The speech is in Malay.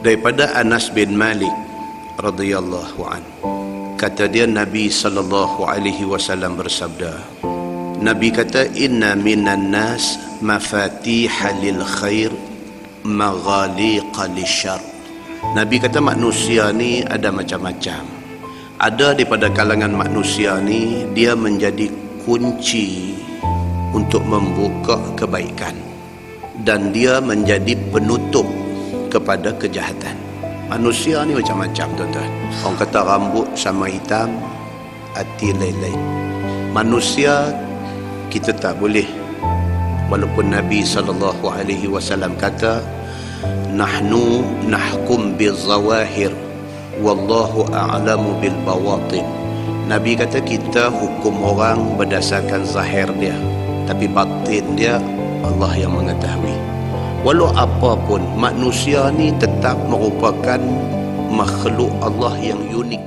Daripada Anas bin Malik radhiyallahu an, kata dia Nabi sallallahu alaihi wasallam bersabda, Nabi kata, inna minan nas mafatiha lil khair maghaliqa lisyarr. Nabi kata manusia ni ada macam-macam. Ada daripada kalangan manusia ni dia menjadi kunci untuk membuka kebaikan, dan dia menjadi penutup kepada kejahatan. Manusia ni macam-macam, tuan-tuan. Orang kata rambut sama hitam, hati lain-lain. Manusia kita tak boleh, walaupun Nabi SAW kata nahnu nahkum bil zawahir wallahu a'lamu bil bawatin. Nabi kata kita hukum orang berdasarkan zahir dia, tapi batin dia Allah yang mengetahui. Walau apapun, manusia ni tetap merupakan makhluk Allah yang unik.